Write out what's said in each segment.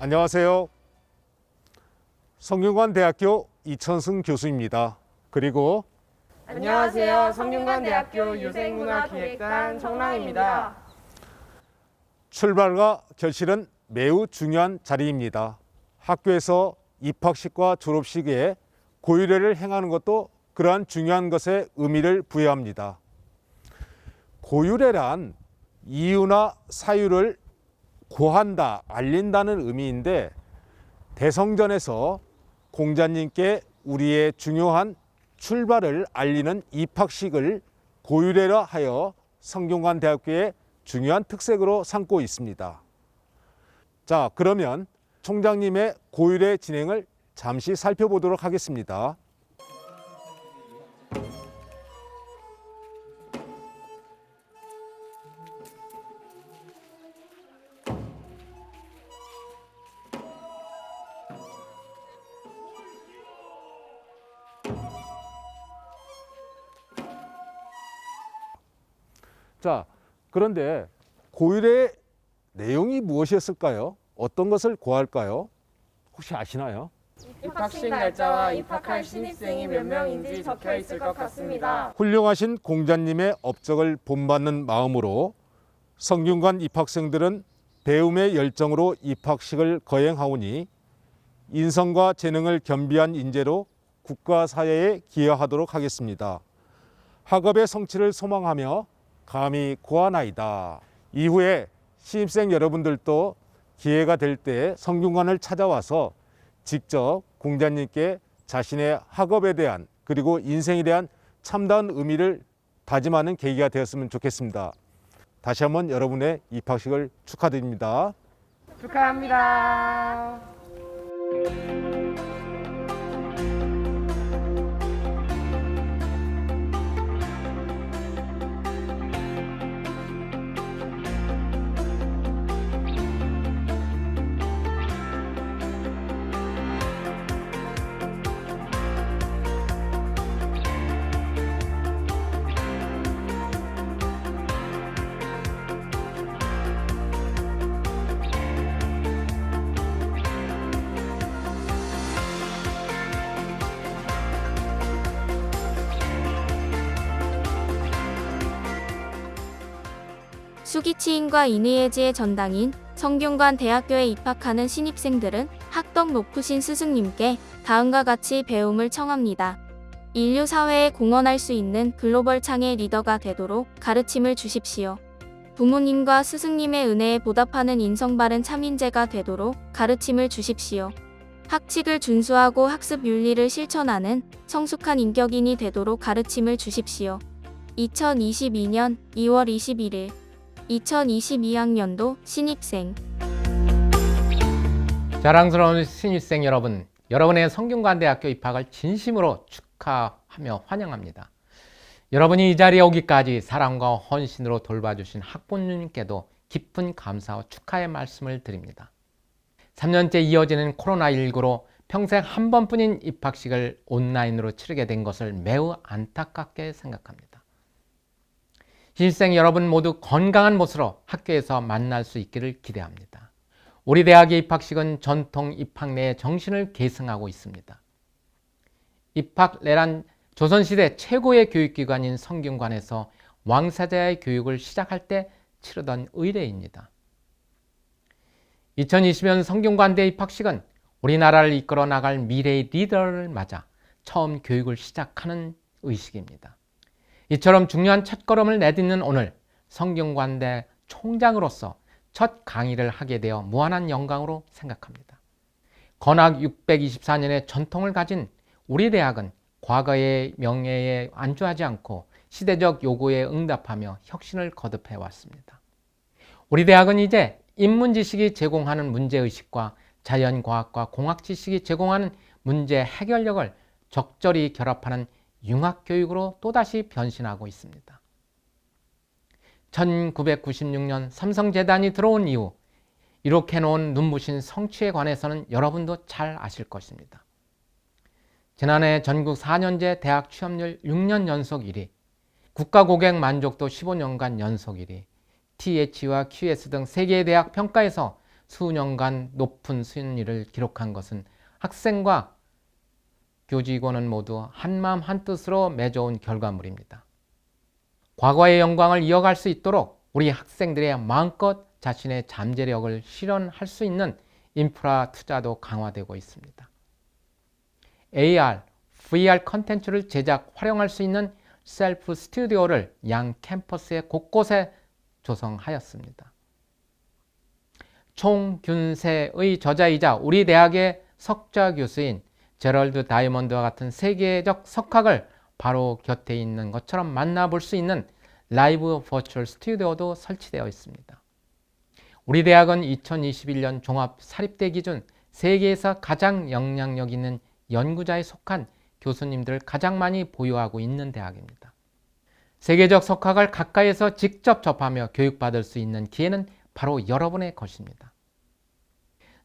안녕하세요. 성균관대학교 이천승 교수입니다. 그리고 안녕하세요. 성균관대학교 유생문화기획단 정랑입니다. 출발과 결실은 매우 중요한 자리입니다. 학교에서 입학식과 졸업식에 고유례를 행하는 것도 그러한 중요한 것에 의미를 부여합니다. 고유례란 이유나 사유를 고한다, 알린다는 의미인데 대성전에서 공자님께 우리의 중요한 출발을 알리는 입학식을 고유례라 하여 성균관대학교의 중요한 특색으로 삼고 있습니다. 자, 그러면 총장님의 고유례 진행을 잠시 살펴보도록 하겠습니다. 자, 그런데 고유례의 내용이 무엇이었을까요? 어떤 것을 고할까요? 혹시 아시나요? 입학식 날짜와 입학할 신입생이 몇 명인지 적혀 있을 것 같습니다. 훌륭하신 공자님의 업적을 본받는 마음으로 성균관 입학생들은 배움의 열정으로 입학식을 거행하오니 인성과 재능을 겸비한 인재로 국가 사회에 기여하도록 하겠습니다. 학업의 성취를 소망하며 감히 고하나이다. 이후에 신입생 여러분들도 기회가 될 때 성균관을 찾아와서 직접 공자님께 자신의 학업에 대한 그리고 인생에 대한 참다운 의미를 다짐하는 계기가 되었으면 좋겠습니다. 다시 한번 여러분의 입학식을 축하드립니다. 축하합니다. 수기치인과 인의예지의 전당인 성균관 대학교에 입학하는 신입생들은 학덕 높으신 스승님께 다음과 같이 배움을 청합니다. 인류 사회에 공헌할 수 있는 글로벌 창의 리더가 되도록 가르침을 주십시오. 부모님과 스승님의 은혜에 보답하는 인성바른 참인재가 되도록 가르침을 주십시오. 학칙을 준수하고 학습 윤리를 실천하는 성숙한 인격인이 되도록 가르침을 주십시오. 2022년 2월 21일 2022학년도 신입생. 자랑스러운 신입생 여러분, 여러분의 성균관대학교 입학을 진심으로 축하하며 환영합니다. 여러분이 이 자리에 오기까지 사랑과 헌신으로 돌봐주신 학부모님께도 깊은 감사와 축하의 말씀을 드립니다. 3년째 이어지는 코로나19로 평생 한 번뿐인 입학식을 온라인으로 치르게 된 것을 매우 안타깝게 생각합니다. 신입생 여러분 모두 건강한 모습으로 학교에서 만날 수 있기를 기대합니다. 우리 대학의 입학식은 전통 입학례의 정신을 계승하고 있습니다. 입학례란 조선시대 최고의 교육기관인 성균관에서 왕세자의 교육을 시작할 때 치르던 의례입니다. 2020년 성균관대 입학식은 우리나라를 이끌어 나갈 미래의 리더를 맞아 처음 교육을 시작하는 의식입니다. 이처럼 중요한 첫걸음을 내딛는 오늘 성균관대 총장으로서 첫 강의를 하게 되어 무한한 영광으로 생각합니다. 건학 624년의 전통을 가진 우리 대학은 과거의 명예에 안주하지 않고 시대적 요구에 응답하며 혁신을 거듭해 왔습니다. 우리 대학은 이제 인문지식이 제공하는 문제의식과 자연과학과 공학지식이 제공하는 문제 해결력을 적절히 결합하는 융합교육으로 또다시 변신하고 있습니다. 1996년 삼성재단이 들어온 이후 이렇게 놓은 눈부신 성취에 관해서는 여러분도 잘 아실 것입니다. 지난해 전국 4년제 대학 취업률 6년 연속 1위, 국가 고객 만족도 15년간 연속 1위, TH와 QS 등 세계의 대학 평가에서 수년간 높은 순위를 기록한 것은 학생과 교직원은 모두 한마음 한뜻으로 맺어온 결과물입니다. 과거의 영광을 이어갈 수 있도록 우리 학생들의 마음껏 자신의 잠재력을 실현할 수 있는 인프라 투자도 강화되고 있습니다. AR, VR 컨텐츠를 제작, 활용할 수 있는 셀프 스튜디오를 양 캠퍼스의 곳곳에 조성하였습니다. 총균세의 저자이자 우리 대학의 석좌 교수인 제럴드 다이먼드와 같은 세계적 석학을 바로 곁에 있는 것처럼 만나볼 수 있는 라이브 버추얼 스튜디오도 설치되어 있습니다. 우리 대학은 2021년 종합사립대 기준 세계에서 가장 영향력 있는 연구자에 속한 교수님들을 가장 많이 보유하고 있는 대학입니다. 세계적 석학을 가까이에서 직접 접하며 교육받을 수 있는 기회는 바로 여러분의 것입니다.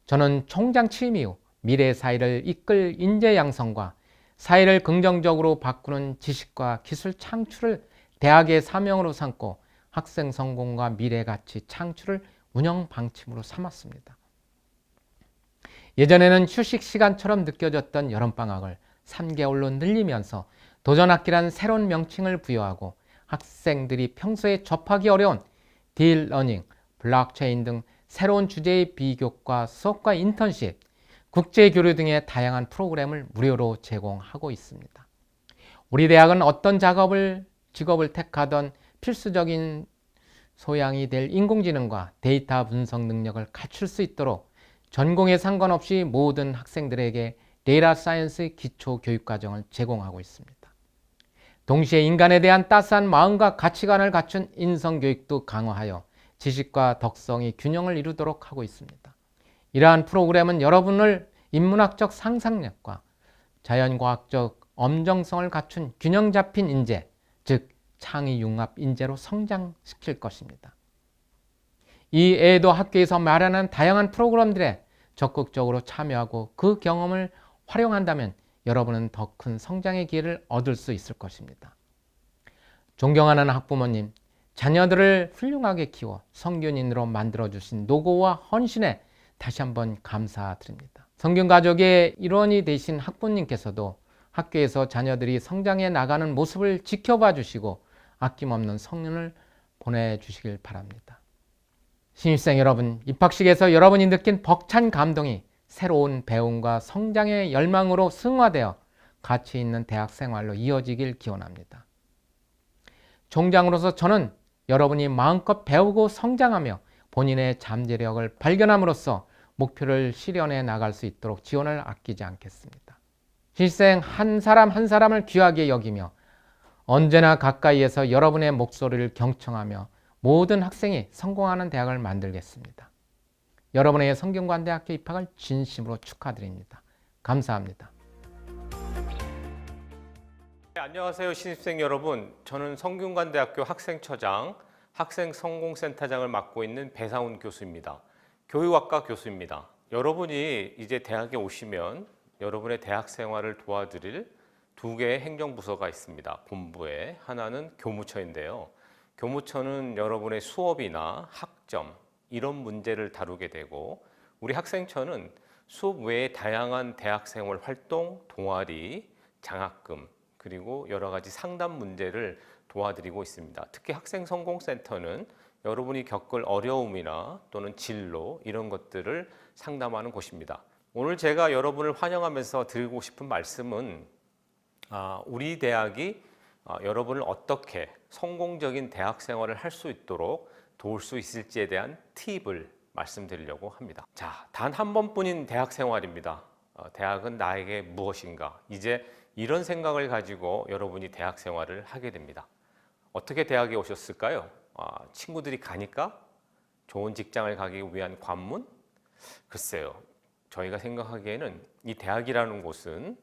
저는 총장 취임 이후 미래 사회를 이끌 인재 양성과 사회를 긍정적으로 바꾸는 지식과 기술 창출을 대학의 사명으로 삼고 학생 성공과 미래 가치 창출을 운영 방침으로 삼았습니다. 예전에는 휴식 시간처럼 느껴졌던 여름방학을 3개월로 늘리면서 도전학기란 새로운 명칭을 부여하고 학생들이 평소에 접하기 어려운 딜러닝, 블록체인 등 새로운 주제의 비교과 수업과 인턴십, 국제교류 등의 다양한 프로그램을 무료로 제공하고 있습니다. 우리 대학은 어떤 직업을 택하던 필수적인 소양이 될 인공지능과 데이터 분석 능력을 갖출 수 있도록 전공에 상관없이 모든 학생들에게 데이터 사이언스 기초 교육 과정을 제공하고 있습니다. 동시에 인간에 대한 따스한 마음과 가치관을 갖춘 인성교육도 강화하여 지식과 덕성이 균형을 이루도록 하고 있습니다. 이러한 프로그램은 여러분을 인문학적 상상력과 자연과학적 엄정성을 갖춘 균형 잡힌 인재, 즉 창의융합 인재로 성장시킬 것입니다. 이외에도 학교에서 마련하는 다양한 프로그램들에 적극적으로 참여하고 그 경험을 활용한다면 여러분은 더 큰 성장의 기회를 얻을 수 있을 것입니다. 존경하는 학부모님, 자녀들을 훌륭하게 키워 성균인으로 만들어주신 노고와 헌신에 다시 한번 감사드립니다. 성균가족의 일원이 되신 학부모님께서도 학교에서 자녀들이 성장해 나가는 모습을 지켜봐 주시고 아낌없는 성륜을 보내주시길 바랍니다. 신입생 여러분, 입학식에서 여러분이 느낀 벅찬 감동이 새로운 배움과 성장의 열망으로 승화되어 가치 있는 대학 생활로 이어지길 기원합니다. 총장으로서 저는 여러분이 마음껏 배우고 성장하며 본인의 잠재력을 발견함으로써 목표를 실현해 나갈 수 있도록 지원을 아끼지 않겠습니다. 신입생 한 사람 한 사람을 귀하게 여기며 언제나 가까이에서 여러분의 목소리를 경청하며 모든 학생이 성공하는 대학을 만들겠습니다. 여러분의 성균관대학교 입학을 진심으로 축하드립니다. 감사합니다. 네, 안녕하세요 신입생 여러분. 저는 성균관대학교 학생처장, 학생성공센터장을 맡고 있는 배상훈 교수입니다. 교육학과 교수입니다. 여러분이 이제 대학에 오시면 여러분의 대학 생활을 도와드릴 두 개의 행정부서가 있습니다. 본부에 하나는 교무처인데요. 교무처는 여러분의 수업이나 학점 이런 문제를 다루게 되고, 우리 학생처는 수업 외에 다양한 대학생활 활동, 동아리, 장학금 그리고 여러 가지 상담 문제를 도와드리고 있습니다. 특히 학생성공센터는 여러분이 겪을 어려움이나 또는 진로 이런 것들을 상담하는 곳입니다. 오늘 제가 여러분을 환영하면서 드리고 싶은 말씀은 우리 대학이 여러분을 어떻게 성공적인 대학 생활을 할 수 있도록 도울 수 있을지에 대한 팁을 말씀드리려고 합니다. 자, 단 한 번뿐인 대학 생활입니다. 대학은 나에게 무엇인가? 이제 이런 생각을 가지고 여러분이 대학 생활을 하게 됩니다. 어떻게 대학에 오셨을까요? 친구들이 가니까? 좋은 직장을 가기 위한 관문? 글쎄요. 저희가 생각하기에는 이 대학이라는 곳은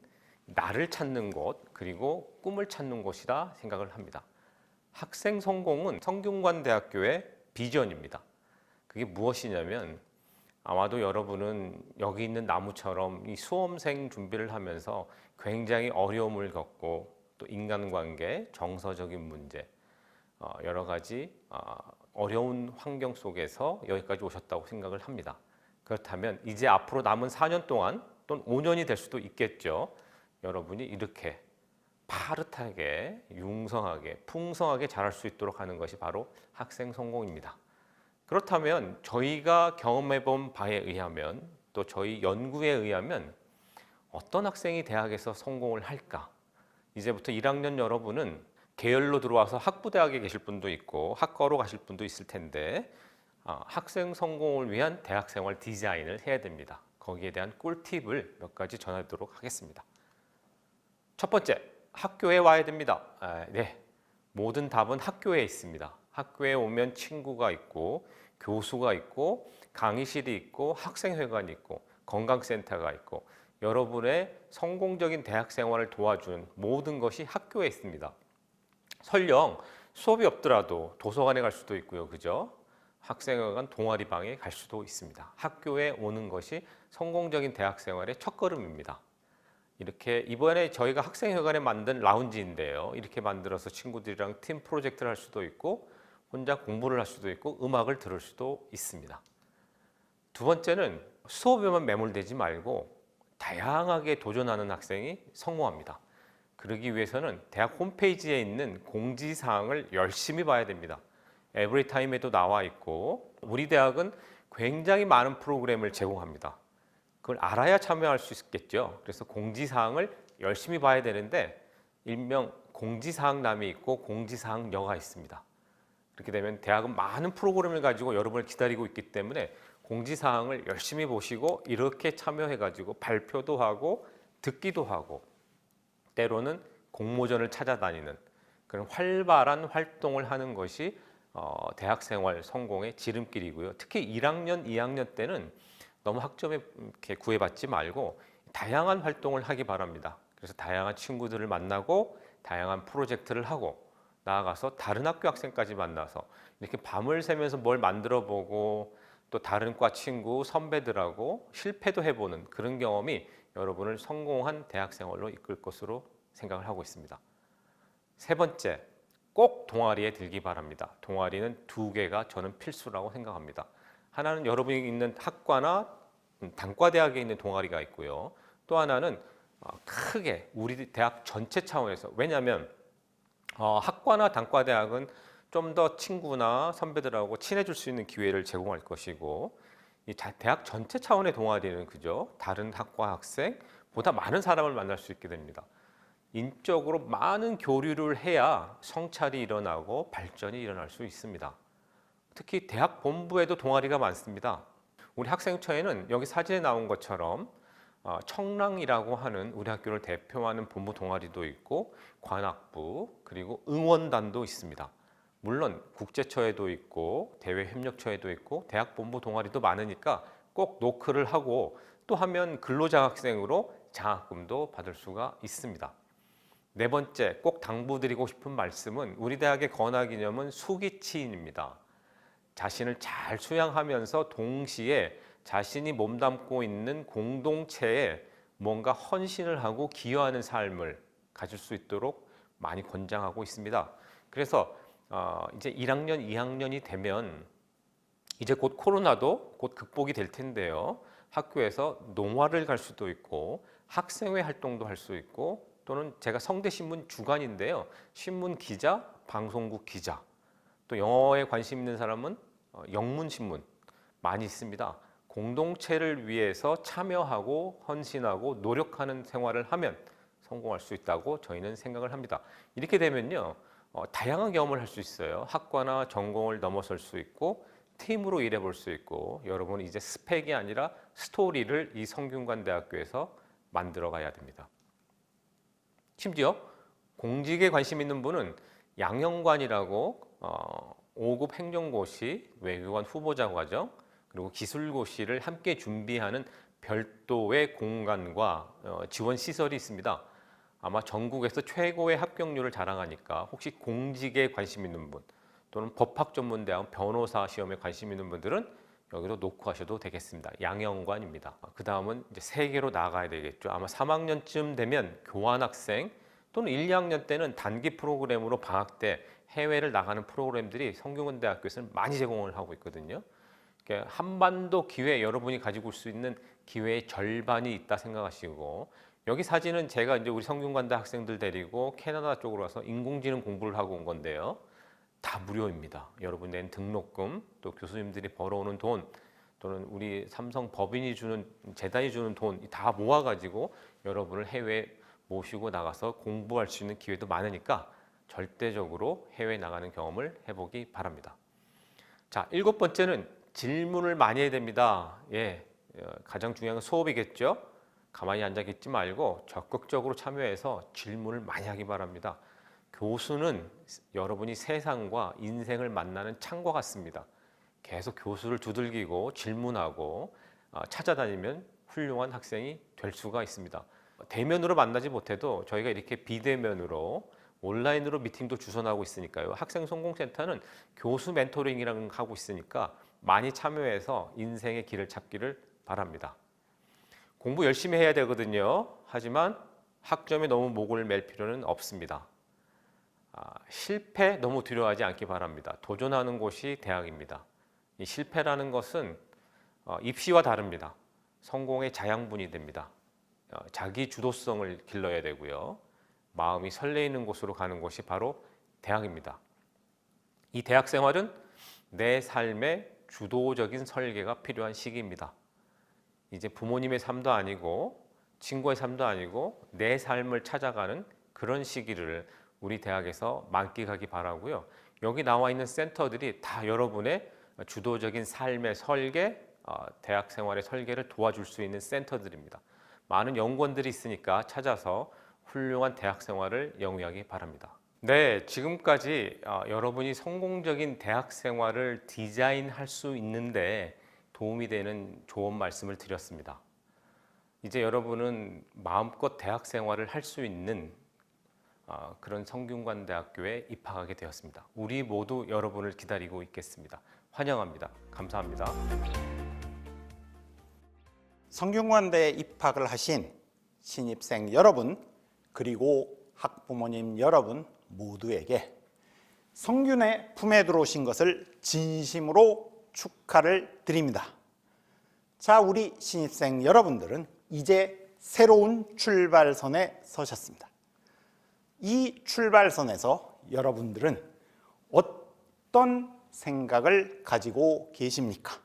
나를 찾는 곳, 그리고 꿈을 찾는 곳이라 생각을 합니다. 학생 성공은 성균관대학교의 비전입니다. 그게 무엇이냐면, 아마도 여러분은 여기 있는 나무처럼 이 수험생 준비를 하면서 굉장히 어려움을 겪고 또 인간관계, 정서적인 문제, 여러 가지 어려운 환경 속에서 여기까지 오셨다고 생각을 합니다. 그렇다면 이제 앞으로 남은 4년 동안 또는 5년이 될 수도 있겠죠. 여러분이 이렇게 파릇하게, 융성하게, 풍성하게 자랄 수 있도록 하는 것이 바로 학생 성공입니다. 그렇다면 저희가 경험해 본 바에 의하면 또 저희 연구에 의하면 어떤 학생이 대학에서 성공을 할까? 이제부터 1학년 여러분은 계열로 들어와서 학부대학에 계실 분도 있고 학과로 가실 분도 있을 텐데 학생 성공을 위한 대학생활 디자인을 해야 됩니다. 거기에 대한 꿀팁을 몇 가지 전하도록 하겠습니다. 첫 번째, 학교에 와야 됩니다. 네, 모든 답은 학교에 있습니다. 학교에 오면 친구가 있고 교수가 있고 강의실이 있고 학생회관이 있고 건강센터가 있고 여러분의 성공적인 대학 생활을 도와주는 모든 것이 학교에 있습니다. 설령 수업이 없더라도 도서관에 갈 수도 있고요. 그죠? 학생회관 동아리방에 갈 수도 있습니다. 학교에 오는 것이 성공적인 대학 생활의 첫걸음입니다. 이렇게 이번에 저희가 학생회관에 만든 라운지인데요. 이렇게 만들어서 친구들이랑 팀 프로젝트를 할 수도 있고 혼자 공부를 할 수도 있고 음악을 들을 수도 있습니다. 두 번째는 수업에만 매몰되지 말고 다양하게 도전하는 학생이 성공합니다. 그러기 위해서는 대학 홈페이지에 있는 공지사항을 열심히 봐야 됩니다. 에브리타임에도 나와 있고 우리 대학은 굉장히 많은 프로그램을 제공합니다. 그걸 알아야 참여할 수 있겠죠. 그래서 공지사항을 열심히 봐야 되는데 일명 공지사항남이 있고 공지사항여가 있습니다. 그렇게 되면 대학은 많은 프로그램을 가지고 여러분을 기다리고 있기 때문에 공지사항을 열심히 보시고 이렇게 참여해가지고 발표도 하고 듣기도 하고 때로는 공모전을 찾아다니는 그런 활발한 활동을 하는 것이 대학생활 성공의 지름길이고요. 특히 1학년, 2학년 때는 너무 학점에 이렇게 구애받지 말고 다양한 활동을 하기 바랍니다. 그래서 다양한 친구들을 만나고 다양한 프로젝트를 하고 나아가서 다른 학교 학생까지 만나서 이렇게 밤을 새면서 뭘 만들어 보고 또 다른 과 친구, 선배들하고 실패도 해보는 그런 경험이 여러분을 성공한 대학생활로 이끌 것으로 생각을 하고 있습니다. 세 번째, 꼭 동아리에 들기 바랍니다. 동아리는 2개가 저는 필수라고 생각합니다. 하나는 여러분이 있는 학과나 단과대학에 있는 동아리가 있고요. 또 하나는 크게 우리 대학 전체 차원에서 왜냐하면 학과나 단과대학은 좀 더 친구나 선배들하고 친해질 수 있는 기회를 제공할 것이고 이 대학 전체 차원의 동아리는 그죠? 다른 학과 학생보다 많은 사람을 만날 수 있게 됩니다. 인적으로 많은 교류를 해야 성찰이 일어나고 발전이 일어날 수 있습니다. 특히 대학 본부에도 동아리가 많습니다. 우리 학생처에는 여기 사진에 나온 것처럼 청랑이라고 하는 우리 학교를 대표하는 본부 동아리도 있고 관악부 그리고 응원단도 있습니다. 물론 국제처에도 있고 대외협력처에도 있고 대학 본부 동아리도 많으니까 꼭 노크를 하고 또 하면 근로장학생으로 장학금도 받을 수가 있습니다. 네 번째, 꼭 당부드리고 싶은 말씀은 우리 대학의 건화기념은 수기치인입니다. 자신을 잘 수양하면서 동시에 자신이 몸담고 있는 공동체에 뭔가 헌신을 하고 기여하는 삶을 가질 수 있도록 많이 권장하고 있습니다. 그래서 이제 1학년, 2학년이 되면 이제 곧 코로나도 곧 극복이 될 텐데요. 학교에서 농활을 갈 수도 있고 학생회 활동도 할 수 있고 또는 제가 성대신문 주간인데요. 신문 기자, 방송국 기자 또 영어에 관심 있는 사람은 영문신문 많이 있습니다. 공동체를 위해서 참여하고 헌신하고 노력하는 생활을 하면 성공할 수 있다고 저희는 생각을 합니다. 이렇게 되면요. 다양한 경험을 할 수 있어요. 학과나 전공을 넘어설 수 있고 팀으로 일해 볼 수 있고 여러분은 이제 스펙이 아니라 스토리를 이 성균관대학교에서 만들어 가야 됩니다. 심지어 공직에 관심 있는 분은 양형관이라고 5급 행정고시, 외교관 후보자 과정, 그리고 기술고시를 함께 준비하는 별도의 공간과 지원 시설이 있습니다. 아마 전국에서 최고의 합격률을 자랑하니까 혹시 공직에 관심 있는 분 또는 법학전문대학 변호사 시험에 관심 있는 분들은 여기로 노크하셔도 되겠습니다. 양형관입니다. 그 다음은 이제 세계로 나가야 되겠죠. 아마 3학년쯤 되면 교환학생 또는 1, 2학년 때는 단기 프로그램으로 방학 때 해외를 나가는 프로그램들이 성균관대학교에서는 많이 제공을 하고 있거든요. 그러니까 한반도 기회, 여러분이 가지고 올 수 있는 기회의 절반이 있다 생각하시고, 여기 사진은 제가 이제 우리 성균관대 학생들 데리고 캐나다 쪽으로 와서 인공지능 공부를 하고 온 건데요. 다 무료입니다. 여러분 낸 등록금, 또 교수님들이 벌어오는 돈, 또는 우리 삼성 법인이 주는, 재단이 주는 돈 다 모아가지고 여러분을 해외에 모시고 나가서 공부할 수 있는 기회도 많으니까 절대적으로 해외에 나가는 경험을 해보기 바랍니다. 자, 7번째는 질문을 많이 해야 됩니다. 가장 중요한 건 수업이겠죠. 가만히 앉아 있지 말고 적극적으로 참여해서 질문을 많이 하기 바랍니다. 교수는 여러분이 세상과 인생을 만나는 창과 같습니다. 계속 교수를 두들기고 질문하고 찾아다니면 훌륭한 학생이 될 수가 있습니다. 대면으로 만나지 못해도 저희가 이렇게 비대면으로 온라인으로 미팅도 주선하고 있으니까요. 학생성공센터는 교수 멘토링이라는 거 하고 있으니까 많이 참여해서 인생의 길을 찾기를 바랍니다. 공부 열심히 해야 되거든요. 하지만 학점에 너무 목을 맬 필요는 없습니다. 실패 너무 두려워하지 않기 바랍니다. 도전하는 곳이 대학입니다. 이 실패라는 것은 입시와 다릅니다. 성공의 자양분이 됩니다. 자기 주도성을 길러야 되고요. 마음이 설레이는 곳으로 가는 곳이 바로 대학입니다. 이 대학 생활은 내 삶의 주도적인 설계가 필요한 시기입니다. 이제 부모님의 삶도 아니고 친구의 삶도 아니고 내 삶을 찾아가는 그런 시기를 우리 대학에서 만끽하기 바라고요. 여기 나와 있는 센터들이 다 여러분의 주도적인 삶의 설계, 대학 생활의 설계를 도와줄 수 있는 센터들입니다. 많은 연구원들이 있으니까 찾아서 훌륭한 대학 생활을 영위하기 바랍니다. 네, 지금까지 여러분이 성공적인 대학 생활을 디자인할 수 있는데 도움이 되는 좋은 말씀을 드렸습니다. 이제 여러분은 마음껏 대학 생활을 할 수 있는 그런 성균관대학교에 입학하게 되었습니다. 우리 모두 여러분을 기다리고 있겠습니다. 환영합니다. 감사합니다. 성균관대에 입학을 하신 신입생 여러분, 그리고 학부모님 여러분 모두에게 성균의 품에 들어오신 것을 진심으로 축하를 드립니다. 자, 우리 신입생 여러분들은 이제 새로운 출발선에 서셨습니다. 이 출발선에서 여러분들은 어떤 생각을 가지고 계십니까?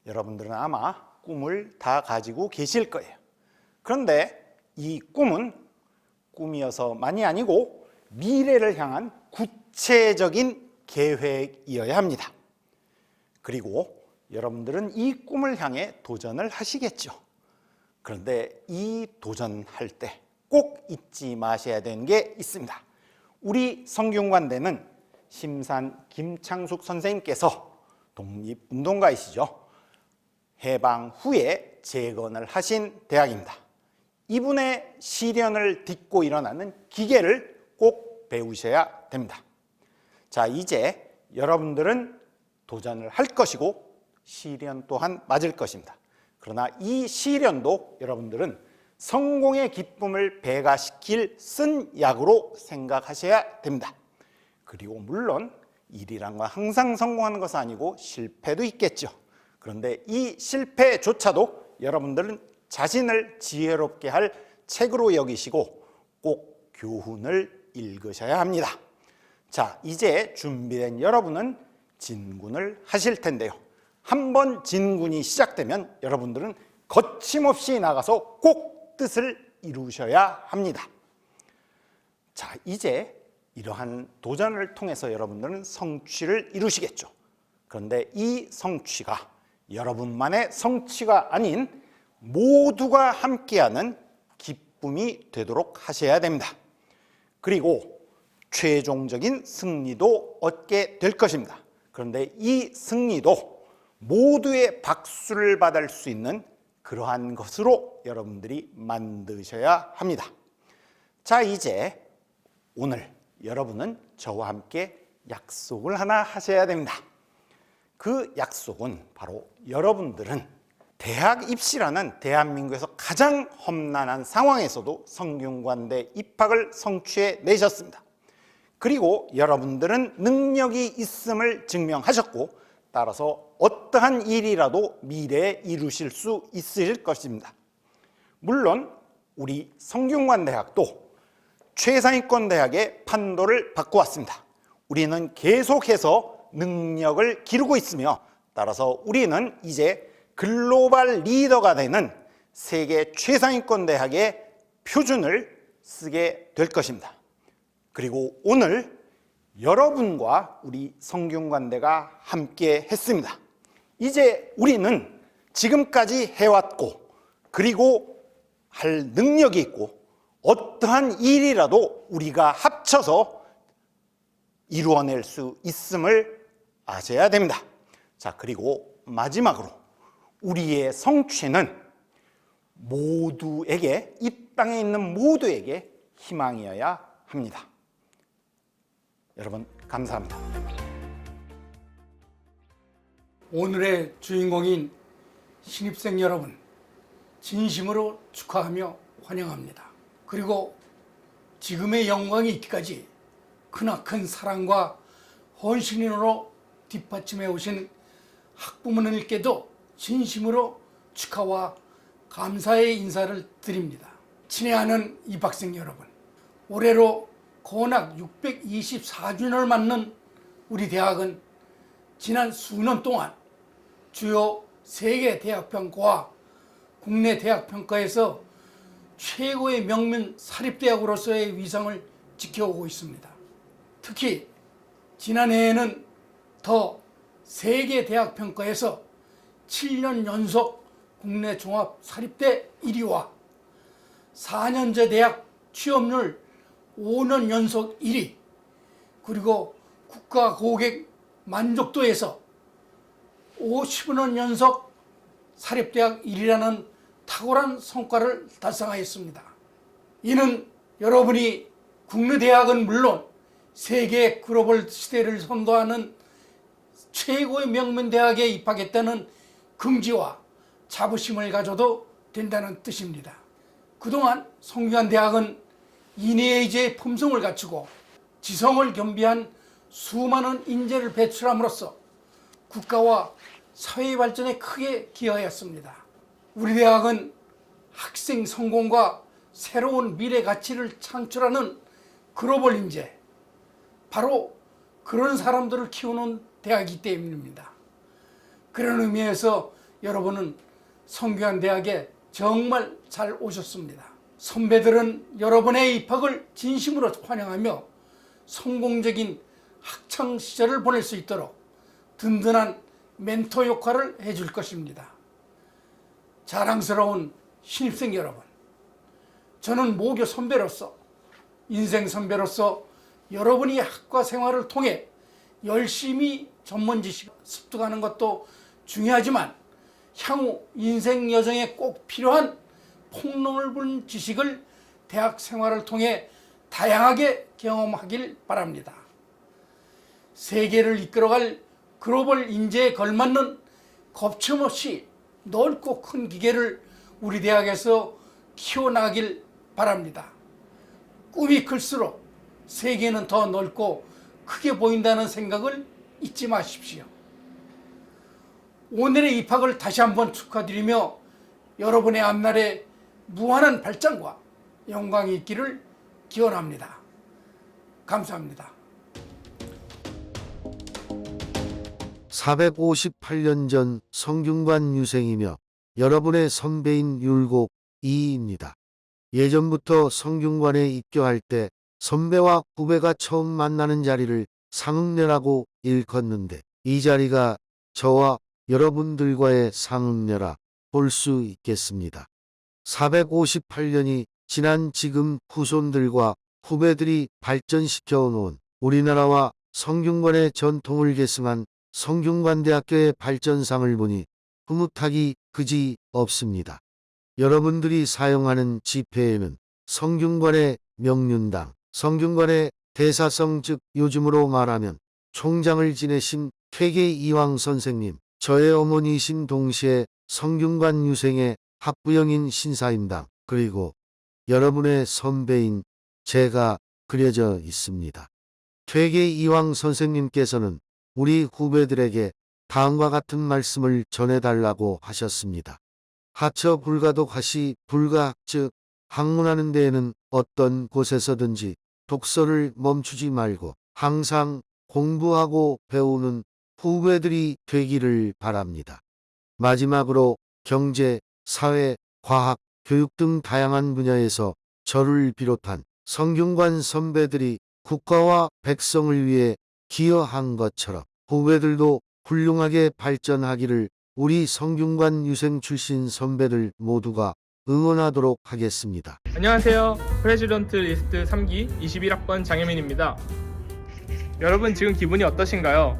여러분들은 아마 꿈을 다 가지고 계실 거예요. 그런데 이 꿈은 꿈이어서만이 아니고 미래를 향한 구체적인 계획이어야 합니다. 그리고 여러분들은 이 꿈을 향해 도전을 하시겠죠. 그런데 이 도전할 때 꼭 잊지 마셔야 되는 게 있습니다. 우리 성균관대는 심산 김창숙 선생님께서 독립운동가이시죠. 해방 후에 재건을 하신 대학입니다. 이분의 시련을 딛고 일어나는 기계를 꼭 배우셔야 됩니다. 자, 이제 여러분들은 도전을 할 것이고 시련 또한 맞을 것입니다. 그러나 이 시련도 여러분들은 성공의 기쁨을 배가시킬 쓴 약으로 생각하셔야 됩니다. 그리고 물론 일이란 건 항상 성공하는 것은 아니고 실패도 있겠죠. 그런데 이 실패조차도 여러분들은 자신을 지혜롭게 할 책으로 여기시고 꼭 교훈을 읽으셔야 합니다. 자, 이제 준비된 여러분은 진군을 하실 텐데요. 한번 진군이 시작되면 여러분들은 거침없이 나가서 꼭 뜻을 이루셔야 합니다. 자, 이제 이러한 도전을 통해서 여러분들은 성취를 이루시겠죠. 그런데 이 성취가 여러분만의 성취가 아닌 모두가 함께하는 기쁨이 되도록 하셔야 됩니다. 그리고 최종적인 승리도 얻게 될 것입니다. 그런데 이 승리도 모두의 박수를 받을 수 있는 그러한 것으로 여러분들이 만드셔야 합니다. 자, 이제 오늘 여러분은 저와 함께 약속을 하나 하셔야 됩니다. 그 약속은 바로 여러분들은 대학 입시라는 대한민국에서 가장 험난한 상황에서도 성균관대 입학을 성취해 내셨습니다. 그리고 여러분들은 능력이 있음을 증명하셨고 따라서 어떠한 일이라도 미래에 이루실 수 있으실 것입니다. 물론 우리 성균관대학도 최상위권 대학의 판도를 받고 왔습니다. 우리는 계속해서 능력을 기르고 있으며 따라서 우리는 이제 글로벌 리더가 되는 세계 최상위권 대학의 표준을 쓰게 될 것입니다. 그리고 오늘 여러분과 우리 성균관대가 함께 했습니다. 이제 우리는 지금까지 해왔고 그리고 할 능력이 있고 어떠한 일이라도 우리가 합쳐서 이루어낼 수 있음을 아셔야 됩니다. 자, 그리고 마지막으로 우리의 성취는 모두에게, 이 땅에 있는 모두에게 희망이어야 합니다. 여러분 감사합니다. 오늘의 주인공인 신입생 여러분, 진심으로 축하하며 환영합니다. 그리고 지금의 영광이 있기까지 크나큰 사랑과 헌신으로 뒷받침해 오신 학부모님께도 진심으로 축하와 감사의 인사를 드립니다. 친애하는 입학생 여러분, 올해로 건학 624주년을 맞는 우리 대학은 지난 수년 동안 주요 세계 대학평가와 국내 대학평가에서 최고의 명문 사립대학으로서의 위상을 지켜오고 있습니다. 특히 지난해에는 더 세계 대학평가에서 7년 연속 국내 종합 사립대 1위와 4년제 대학 취업률 5년 연속 1위, 그리고 국가 고객 만족도에서 50년 연속 사립대학 1위라는 탁월한 성과를 달성하였습니다. 이는 여러분이 국내 대학은 물론 세계 글로벌 시대를 선도하는 최고의 명문 대학에 입학했다는 긍지와 자부심을 가져도 된다는 뜻입니다. 그동안 성균관대학은 인해의제의 품성을 갖추고 지성을 겸비한 수많은 인재를 배출함으로써 국가와 사회 발전에 크게 기여하였습니다. 우리 대학은 학생 성공과 새로운 미래 가치를 창출하는 글로벌 인재, 바로 그런 사람들을 키우는 대학이기 때문입니다. 그런 의미에서 여러분은 성균관대학에 정말 잘 오셨습니다. 선배들은 여러분의 입학을 진심으로 환영하며 성공적인 학창 시절을 보낼 수 있도록 든든한 멘토 역할을 해줄 것입니다. 자랑스러운 신입생 여러분, 저는 모교 선배로서, 인생 선배로서 여러분이 학과 생활을 통해 열심히 전문 지식 습득하는 것도 중요하지만 향후 인생 여정에 꼭 필요한 폭로를 부는 지식을 대학 생활을 통해 다양하게 경험하길 바랍니다. 세계를 이끌어갈 글로벌 인재에 걸맞는 겁침없이 넓고 큰 기계를 우리 대학에서 키워나가길 바랍니다. 꿈이 클수록 세계는 더 넓고 크게 보인다는 생각을 잊지 마십시오. 오늘의 입학을 다시 한번 축하드리며 여러분의 앞날에 무한한 발전과 영광이 있기를 기원합니다. 감사합니다. 458년 전 성균관 유생이며 여러분의 선배인 율곡 이입니다. 예전부터 성균관에 입교할 때 선배와 후배가 처음 만나는 자리를 상응례라고 일컫는데 이 자리가 저와 여러분들과의 상응례라 볼 수 있겠습니다. 458년이 지난 지금 후손들과 후배들이 발전시켜 놓은 우리나라와 성균관의 전통을 계승한 성균관대학교의 발전상을 보니 흐뭇하기 그지 없습니다. 여러분들이 사용하는 지폐에는 성균관의 명륜당, 성균관의 대사성 즉 요즘으로 말하면 총장을 지내신 퇴계 이황 선생님, 저의 어머니이신 동시에 성균관 유생의 학부형인 신사임당, 그리고 여러분의 선배인 제가 그려져 있습니다. 퇴계 이황 선생님께서는 우리 후배들에게 다음과 같은 말씀을 전해달라고 하셨습니다. 하처 불가도 가시 불가, 즉 학문하는 데에는 어떤 곳에서든지 독서를 멈추지 말고 항상 공부하고 배우는 후배들이 되기를 바랍니다. 마지막으로 경제, 사회, 과학, 교육 등 다양한 분야에서 저를 비롯한 성균관 선배들이 국가와 백성을 위해 기여한 것처럼 후배들도 훌륭하게 발전하기를 우리 성균관 유생 출신 선배들 모두가 응원하도록 하겠습니다. 안녕하세요. 프레지던트 리스트 3기 21학번 장혜민입니다. 여러분 지금 기분이 어떠신가요?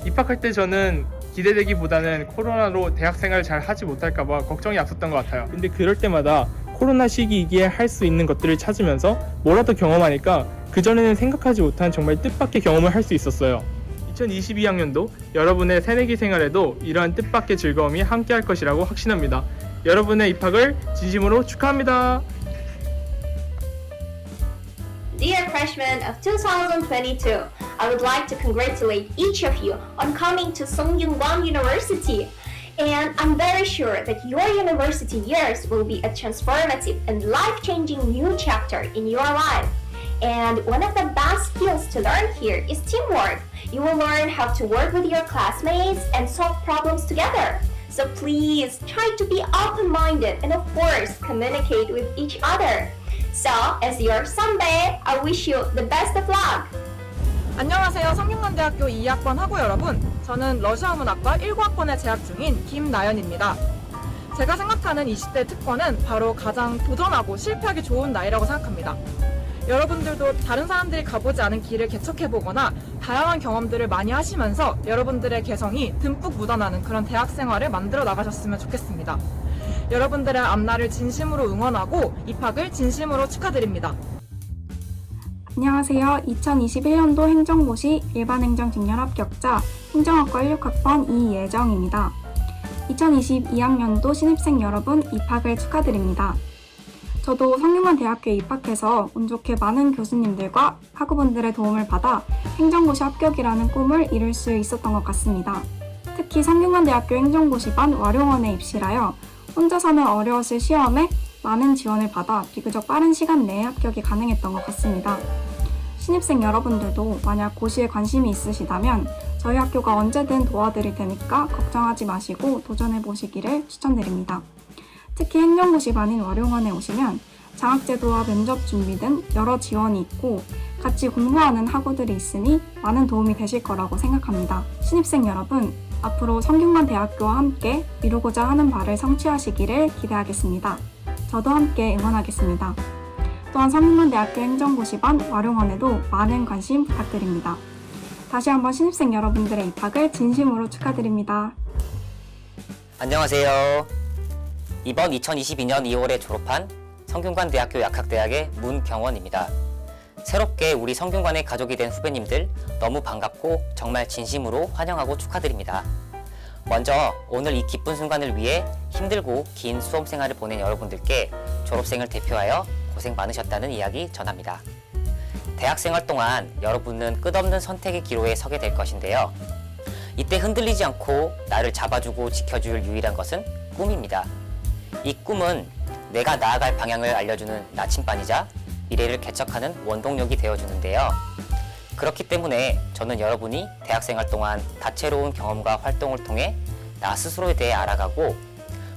입학할 때 저는 기대되기보다는 코로나로 대학생활을 잘 하지 못할까봐 걱정이 앞섰던 것 같아요. 근데 그럴 때마다 코로나 시기이기에 할 수 있는 것들을 찾으면서 뭐라도 경험하니까 그전에는 생각하지 못한 정말 뜻밖의 경험을 할 수 있었어요. 2022학년도 여러분의 새내기 생활에도 이러한 뜻밖의 즐거움이 함께할 것이라고 확신합니다. 여러분의 입학을 진심으로 축하합니다. Dear freshmen of 2022, I would like to congratulate each of you on coming to Songyungwan University. And I'm very sure that your university years will be a transformative and life-changing new chapter in your life. And one of the best skills to learn here is teamwork. You will learn how to work with your classmates and solve problems together. So please try to be open-minded and of course communicate with each other. So as your 선배, I wish you the best of luck. 안녕하세요. 성균관대학교 2학번 학우 여러분. 저는 러시아문학과 19학번에 재학 중인 김나연입니다. 제가 생각하는 20대 특권은 바로 가장 도전하고 실패하기 좋은 나이라고 생각합니다. 여러분들도 다른 사람들이 가보지 않은 길을 개척해보거나 다양한 경험들을 많이 하시면서 여러분들의 개성이 듬뿍 묻어나는 그런 대학 생활을 만들어 나가셨으면 좋겠습니다. 여러분들의 앞날을 진심으로 응원하고 입학을 진심으로 축하드립니다. 안녕하세요. 2021년도 행정고시 일반행정 직렬 합격자 행정학과 16학번 이예정입니다. 2022학년도 신입생 여러분 입학을 축하드립니다. 저도 성균관대학교에 입학해서 운 좋게 많은 교수님들과 학우분들의 도움을 받아 행정고시 합격이라는 꿈을 이룰 수 있었던 것 같습니다. 특히 성균관대학교 행정고시반 와룡원에 입시하여 혼자서는 어려웠을 시험에 많은 지원을 받아 비교적 빠른 시간 내에 합격이 가능했던 것 같습니다. 신입생 여러분들도 만약 고시에 관심이 있으시다면 저희 학교가 언제든 도와드릴 테니까 걱정하지 마시고 도전해보시기를 추천드립니다. 특히 행정고시반인 와룡원에 오시면 장학제도와 면접 준비 등 여러 지원이 있고 같이 공부하는 학우들이 있으니 많은 도움이 되실 거라고 생각합니다. 신입생 여러분, 앞으로 성균관대학교와 함께 이루고자 하는 바를 성취하시기를 기대하겠습니다. 저도 함께 응원하겠습니다. 또한 성균관대학교 행정고시반 와룡원에도 많은 관심 부탁드립니다. 다시 한번 신입생 여러분들의 입학을 진심으로 축하드립니다. 안녕하세요. 이번 2022년 2월에 졸업한 성균관대학교 약학대학의 문경원입니다. 새롭게 우리 성균관의 가족이 된 후배님들 너무 반갑고 정말 진심으로 환영하고 축하드립니다. 먼저 오늘 이 기쁜 순간을 위해 힘들고 긴 수험생활을 보낸 여러분들께 졸업생을 대표하여 고생 많으셨다는 이야기 전합니다. 대학생활 동안 여러분은 끝없는 선택의 기로에 서게 될 것인데요. 이때 흔들리지 않고 나를 잡아주고 지켜줄 유일한 것은 꿈입니다. 이 꿈은 내가 나아갈 방향을 알려주는 나침반이자 미래를 개척하는 원동력이 되어주는데요. 그렇기 때문에 저는 여러분이 대학생활 동안 다채로운 경험과 활동을 통해 나 스스로에 대해 알아가고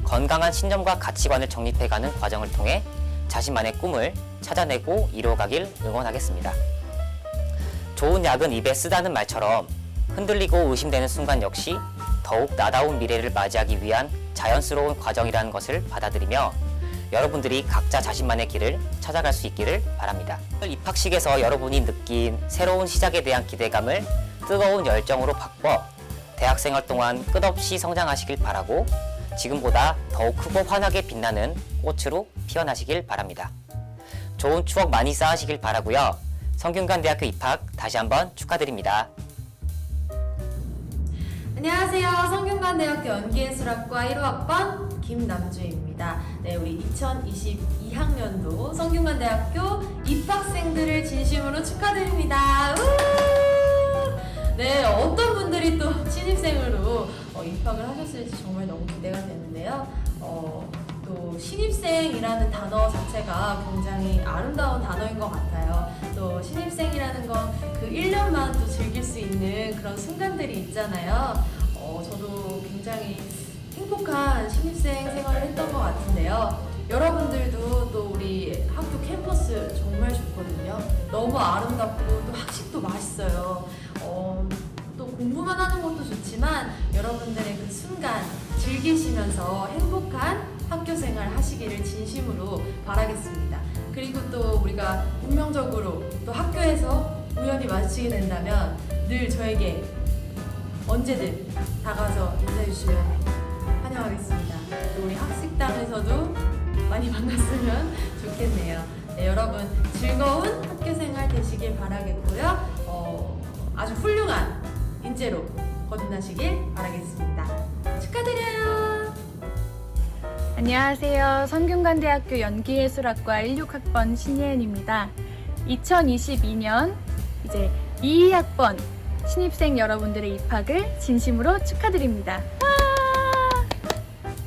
건강한 신념과 가치관을 정립해가는 과정을 통해 자신만의 꿈을 찾아내고 이루어가길 응원하겠습니다. 좋은 약은 입에 쓰다는 말처럼 흔들리고 의심되는 순간 역시 더욱 나다운 미래를 맞이하기 위한 자연스러운 과정이라는 것을 받아들이며 여러분들이 각자 자신만의 길을 찾아갈 수 있기를 바랍니다. 입학식에서 여러분이 느낀 새로운 시작에 대한 기대감을 뜨거운 열정으로 바꿔 대학생활 동안 끝없이 성장하시길 바라고 지금보다 더욱 크고 환하게 빛나는 꽃으로 피어나시길 바랍니다. 좋은 추억 많이 쌓으시길 바라고요. 성균관대학교 입학 다시 한번 축하드립니다. 안녕하세요. 성균관대학교 연기예술학과 1호학번 김남주입니다. 네, 우리 2022학년도 성균관대학교 입학생들을 진심으로 축하드립니다. 네, 어떤 분들이 또 신입생으로 입학을 하셨을지 정말 너무 기대가 되는데요. 또 신입생이라는 단어 자체가 굉장히 아름다운 단어인 것 같아요. 또 신입생이라는 건 그 1년만 또 즐길 수 있는 그런 순간들이 있잖아요. 저도 굉장히 행복한 신입생 생활을 했던 것 같은데요. 여러분들도 또 우리 학교 캠퍼스 정말 좋거든요. 너무 아름답고 또 학식도 맛있어요. 또 공부만 하는 것도 좋지만 여러분들의 그 순간 즐기시면서 행복한 학교 생활 하시기를 진심으로 바라겠습니다. 그리고 또 우리가 운명적으로 또 학교에서 우연히 마주치게 된다면 늘 저에게 언제든 다가와서 인사해 주시면 환영하겠습니다. 또 우리 학식당에서도 많이 만났으면 좋겠네요. 네, 여러분 즐거운 학교 생활 되시길 바라겠고요. 아주 훌륭한 인재로 거듭나시길 바라겠습니다. 축하드려요. 안녕하세요. 성균관대학교 연기예술학과 16학번 신예은입니다. 2022년 이제 22학번 신입생 여러분들의 입학을 진심으로 축하드립니다.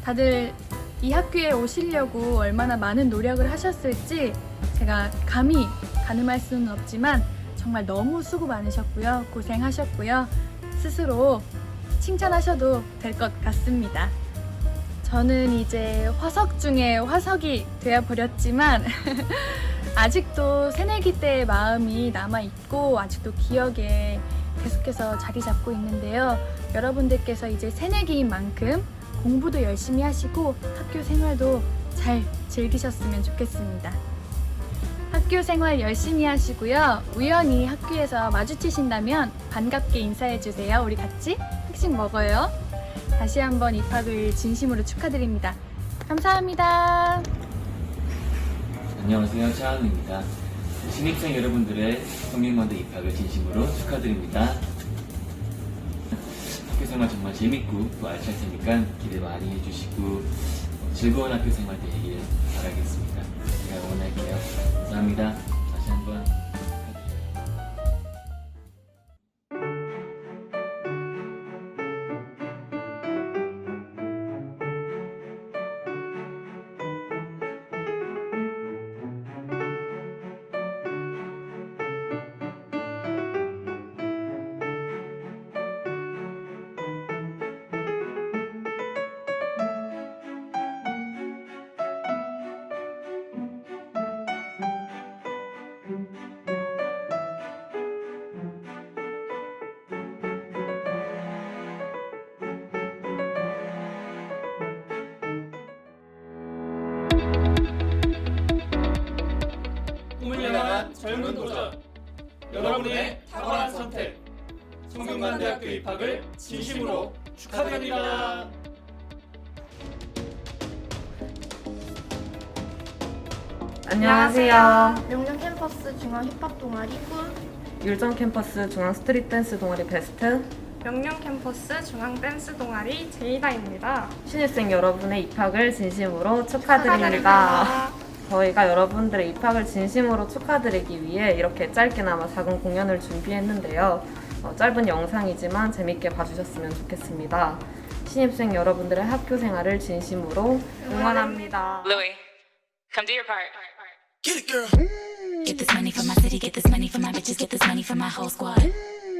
다들 이 학교에 오시려고 얼마나 많은 노력을 하셨을지 제가 감히 가늠할 수는 없지만 정말 너무 수고 많으셨고요. 고생하셨고요. 스스로 칭찬하셔도 될 것 같습니다. 저는 이제 화석 중에 화석이 되어버렸지만 아직도 새내기 때의 마음이 남아있고 아직도 기억에 계속해서 자리 잡고 있는데요. 여러분들께서 이제 새내기인 만큼 공부도 열심히 하시고 학교 생활도 잘 즐기셨으면 좋겠습니다. 학교 생활 열심히 하시고요. 우연히 학교에서 마주치신다면 반갑게 인사해주세요. 우리 같이 학식 먹어요. 다시 한번 입학을 진심으로 축하드립니다. 감사합니다. 안녕하세요. 차은우입니다. 신입생 여러분들의 성균관대 입학을 진심으로 축하드립니다. 학교 생활 정말 재밌고 또 알찰 테니까 기대 많이 해주시고 즐거운 학교 생활 되시길 바라겠습니다. 제가 응원할게요. 감사합니다. 다시 한번 꿈을 향한 젊은 도전, 여러분의 탁월한 선택, 성균관대학교 입학을 진심으로 축하드립니다. 안녕하세요. 명령 캠퍼스 중앙 힙합 동아리 꿀, 율정 캠퍼스 중앙 스트릿 댄스 동아리 베스트, 명령 캠퍼스 중앙 댄스 동아리 제이다입니다. 신입생 여러분의 입학을 진심으로 축하드립니다. 저희가 여러분들의 입학을 진심으로 축하드리기 위해 이렇게 짧게나마 작은 공연을 준비했는데요. 짧은 영상이지만 재밌게 봐주셨으면 좋겠습니다. 신입생 여러분들의 학교 생활을 진심으로 응원합니다. Louis, come do your part. Get it, girl. Get this money for my city, get this money for my bitches, get this money for my whole squad.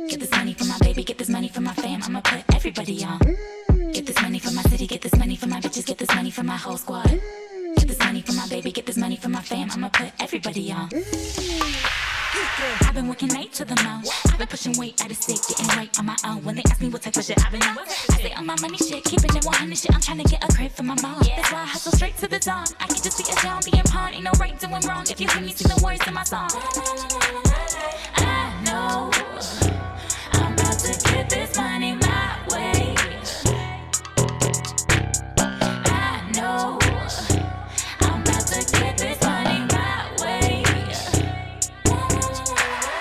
Get this money for my baby, get this money for my fam, I'ma put everybody on. Get this money for my city, get this money for my bitches, get this money for my whole squad. Get this money for my baby, get this money for my fam, I'ma put everybody on. I've been working late to the moon. I've been pushing weight out of state, getting right on my own. When they ask me what type of shit I've been on, I say on my money shit, keeping it 100 shit. I'm trying to get a crib for my mom. That's why I hustle straight to the dawn. I can just be a John, being pawn, ain't no right doing wrong. If you hear me sing the words in my song, I know I'm about to get this money my way. I know I'm about to get this money my way.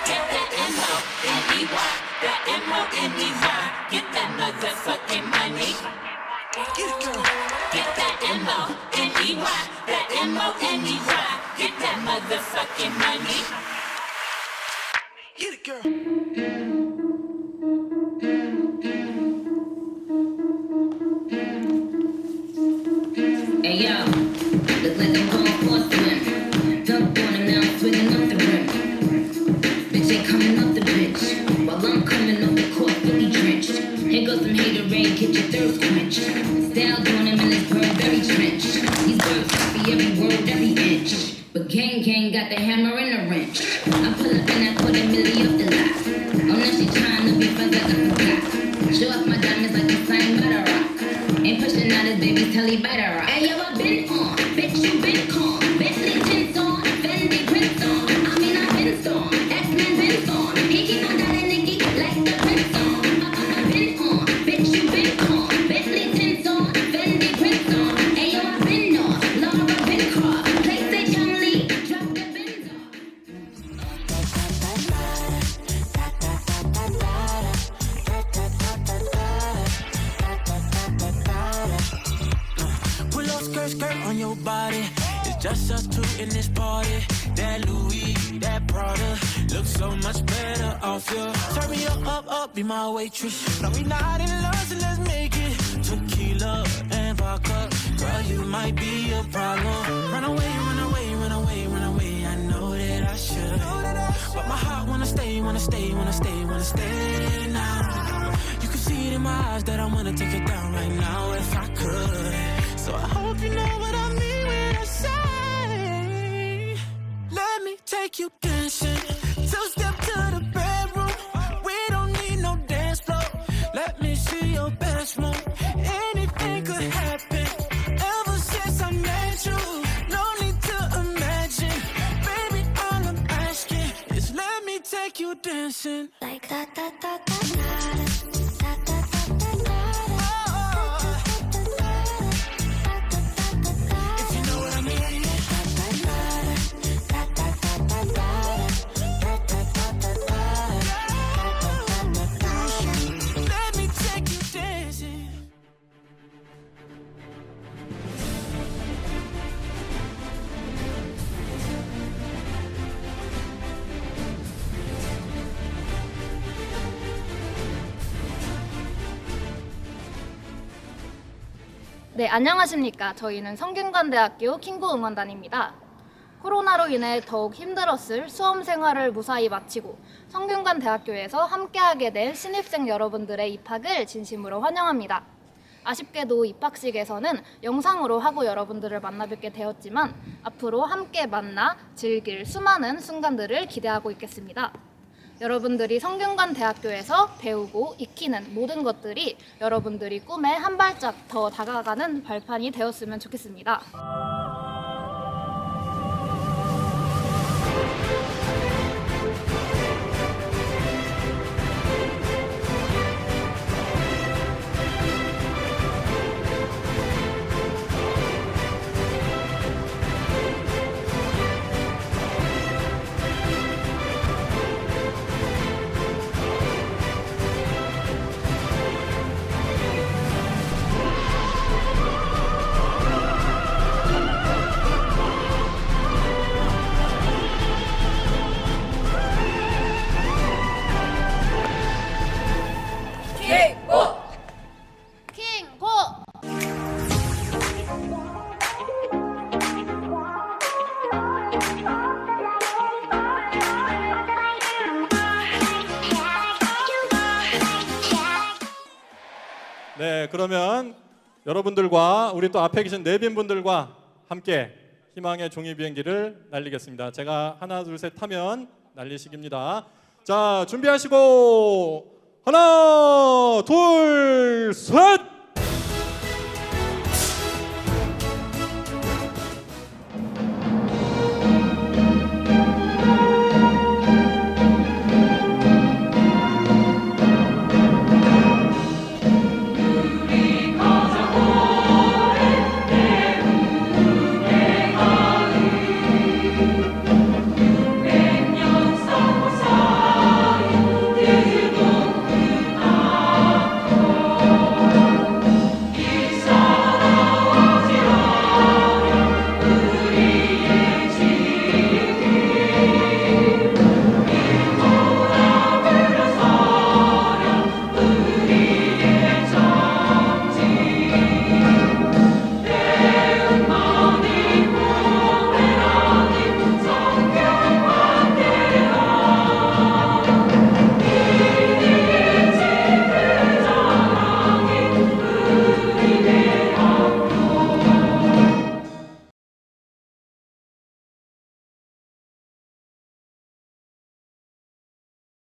Get that M-O-N-E-Y, that M-O-N-E-Y. Get that motherfucking money. Get it, girl. Get that M-O-N-E-Y, that M-O-N-E-Y. Get that motherfucking money. Get it, girl. Hey yo, look like I'm going for a swim. Dunk on him now, swinging off the rim. Bitch ain't coming off the bench, while I'm coming off the court, fully drenched. Here goes some haterade, get your thirst quenched. Styles on him in this Burberry trench. These birds copy every word, every inch. But gang got the hammer and the wrench. I pull up in that $250,000 off the lot. Oh, now she trying to be friends like I forgot. Show off my diamonds like the sign by the rock. Ain't pushing out his baby's telly by the rock. Hey yo, I been on, bitch you been con. Bentley tints on, Fendi prints on. I mean I been storm, X-Men been storm. He keep on dialing Nicki like the Prince song. I been on, bitch you been con. Bentley tints on, Fendi prints on. Hey yo, I been on, Laura been cross. Play say John Lee, drop the Benz on. Pull up skirt on your body. It's just us two in this party. That Louis, that Prada looks so much better off you. Turn me up, be my waitress. No, we not in love, so let's make it tequila and vodka. Girl, you might be a problem. Run away, run away, run away, run away. I know that I should, but my heart wanna stay, wanna stay, wanna stay, wanna stay now. You can see it in my eyes that I wanna take it down right now if I could. So I hope you know what I mean when I say, let me take you dancing. Two-step to the bedroom. We don't need no dance floor. Let me see your best move. Anything could happen. Ever since I met you, no need to imagine. Baby, all I'm asking is let me take you dancing. Like that, that, that, that, that, that, that. 네, 안녕하십니까. 저희는 성균관대학교 킹고 응원단입니다. 코로나로 인해 더욱 힘들었을 수험 생활을 무사히 마치고 성균관대학교에서 함께하게 된 신입생 여러분들의 입학을 진심으로 환영합니다. 아쉽게도 입학식에서는 영상으로 하고 여러분들을 만나뵙게 되었지만 앞으로 함께 만나 즐길 수많은 순간들을 기대하고 있겠습니다. 여러분들이 성균관대학교에서 배우고 익히는 모든 것들이 여러분들이 꿈에 한 발짝 더 다가가는 발판이 되었으면 좋겠습니다. 네, 그러면 여러분들과 우리 또 앞에 계신 내빈분들과 함께 희망의 종이 비행기를 날리겠습니다. 제가 하나, 둘, 셋 하면 날리시기입니다. 자, 준비하시고 하나, 둘, 셋!